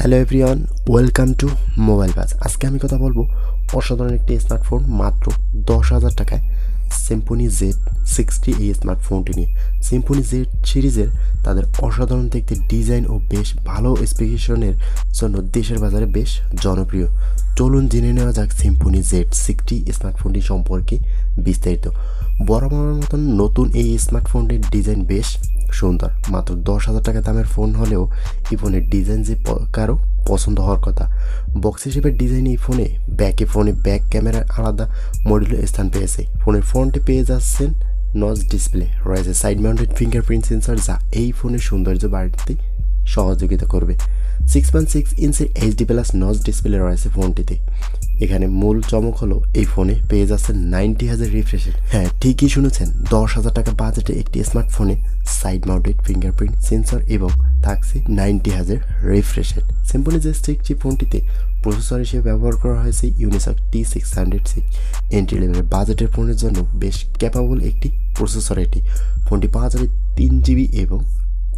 Hello everyone, welcome to mobile বাজ। আজকে আমি কথা বলবো অসাধারণ একটি স্মার্টফোন মাত্র 10,000 টাকায় সিম্ফনি Z60 এই স্মার্টফোনটি নিয়ে। সিম্ফনি Z সিরিজের তাদের অসাধারণ দেখতে ডিজাইন ও বেশ ভালো স্পেসিফিকেশনের জন্য দেশের বাজারে বেশ জনপ্রিয়। চলুন জেনে নেওয়া যাক সিম্ফনি Z60 স্মার্টফোনটি সম্পর্কে বিস্তারিত। বরাবরের মতন নতুন এই স্মার্টফোনটির ডিজাইন বেশ সুন্দর। মাত্র 10,000 টাকা দামের ফোন হলেও এই ফোনের ডিজাইন যে কারো পছন্দ হওয়ার কথা। বক্স হিসেবে ডিজাইন এই ফোনে ব্যাক ক্যামেরার আলাদা মডিউলের স্থান পেয়েছে। ফোনের ফ্রন্টে পেয়ে যাচ্ছেন নচ ডিসপ্লে, রয়েছে সাইড মাউন্টেড ফিঙ্গারপ্রিন্ট সেন্সর, যা এই ফোনের সৌন্দর্য বাড়তে সহযোগিতা করবে। 6.6 ইঞ্চের HD+ নচ ডিসপ্লে রয়েছে ফোনটিতে। এখানে মূল চমক হলো এই ফোনে পেয়ে যাচ্ছেন 90,000 রিফ্রেশ রেট। হ্যাঁ, ঠিকই শুনেছেন, 10,000 টাকা বাজেটে একটি স্মার্টফোনে সাইড মাউন্টেড ফিঙ্গারপ্রিন্ট সেন্সর এবং থাকছে 90,000 রিফ্রেশ রেট। সিম্ফনি Z60 ফোনটিতে প্রসেসর হিসেবে ব্যবহার করা হয়েছে ইউনিসক T606। এন্ট্রি লেভেলের বাজেটের ফোনের জন্য বেশ ক্যাপাবল একটি প্রসেসর এটি। ফোনটি পাওয়া যাবে 3GB এবং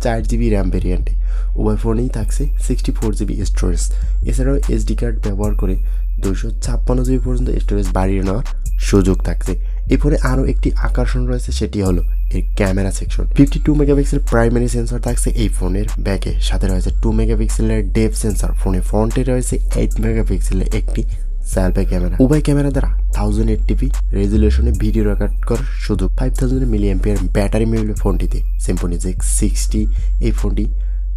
4GB র্যাম ভেরিয়েন্টে। উভয় ফোনেই থাকছে 64GB স্টোরেজ। এছাড়াও SD কার্ড ব্যবহার করে 256GB পর্যন্ত স্টোরেজ বাড়িয়ে নেওয়ার সুযোগ থাকছে। এই ফোনে আরও একটি আকর্ষণ রয়েছে, সেটি হলো এর camera section. 52 megapixel primary sensor থাকছে এই ফোনের ব্যাকে, সাথে রয়েছে 2 মেগাপিক্সেলের ডেপথ সেন্সর। ফোনের ফ্রন্টে রয়েছে 8 মেগাপিক্সেলের একটি সেলফি ক্যামেরা। উভয় ক্যামেরা দ্বারা 1080p রেজুলেশনে ভিডিও রেকর্ড করার সুযোগ। 5000 mAh ব্যাটারি মিলবে ফোনটিতে। সিম্ফনি Z60 এই ফোনটি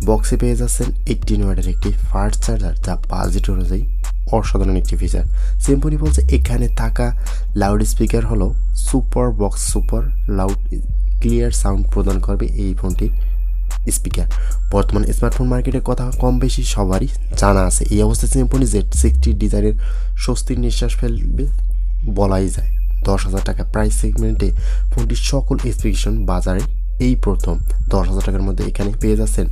বক্সে পেয়ে যাচ্ছেন 18 ওয়াটের একটি ফাস্ট চার্জার, যা বাজেট অনুযায়ী অসাধারণ একটি ফিচার। সিম্ফনি বলছে এখানে থাকা লাউড স্পিকার হলো super box, super loud clear sound প্রদান করবে এই ফোনটির স্পিকার। বর্তমানে স্মার্টফোন মার্কেটের কথা কম বেশি সবারই জানা আছে। এই অবস্থায় সিম্ফনি Z60 ডিজাইনের স্বস্তির নিঃশ্বাস ফেলবে বলাই যায়। 10,000 টাকা প্রাইস সেগমেন্টে ফোনটির সকল স্পেসিফিকেশন বাজারে এই প্রথম। 10,000 টাকার মধ্যে এখানে পেয়ে যাচ্ছেন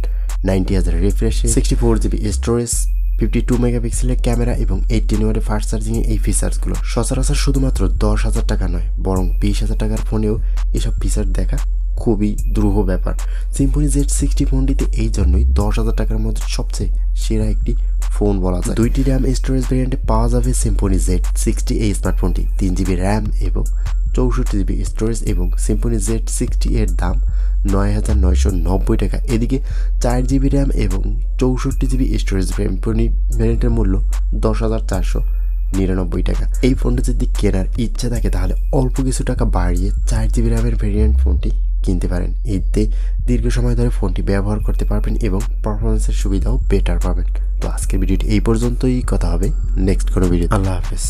90,000 রিফ্রেশ, 64GB স্টোরেজ, 52 মেগাপিক্সেলের ক্যামেরা এবং 18 ওয়াটের ফাস্ট চার্জিং। এই ফিচার্সগুলো সচরাচর শুধুমাত্র 10,000 টাকা নয়, বরং 20,000 টাকার ফোনেও এসব ফিচার দেখা খুবই দুরূহ ব্যাপার। সিম্ফনি Z60 ফোনটিতে এই জন্যই 10,000 টাকার মধ্যে সবচেয়ে সেরা একটি ফোন বলা যায়। 2টি র্যাম স্টোরেজ ভেরিয়েন্টে পাওয়া যাবে সিম্ফনি Z60 এই স্মার্টফোনটি। 3GB র্যাম এবং 64GB স্টোরেজ এবং সিম্ফনি Z60 এর দাম 9,990 টাকা। এদিকে 4GB র্যাম এবং 64GB স্টোরেজ ভেরিয়েন্টের মূল্য 10,499 টাকা। এই ফোনটা যদি কেনার ইচ্ছে থাকে তাহলে অল্প কিছু টাকা বাড়িয়ে 4GB র্যামের ভেরিয়েন্ট ফোনটি কিনতে পারেন। এতে দীর্ঘ সময় ধরে ফোনটি ব্যবহার করতে পারবেন এবং পারফরমেন্সের সুবিধাও বেটার পাবেন। তো আজকের ভিডিওটি এই পর্যন্তই, কথা হবে নেক্সট কোনো ভিডিও। আল্লাহ হাফেজ।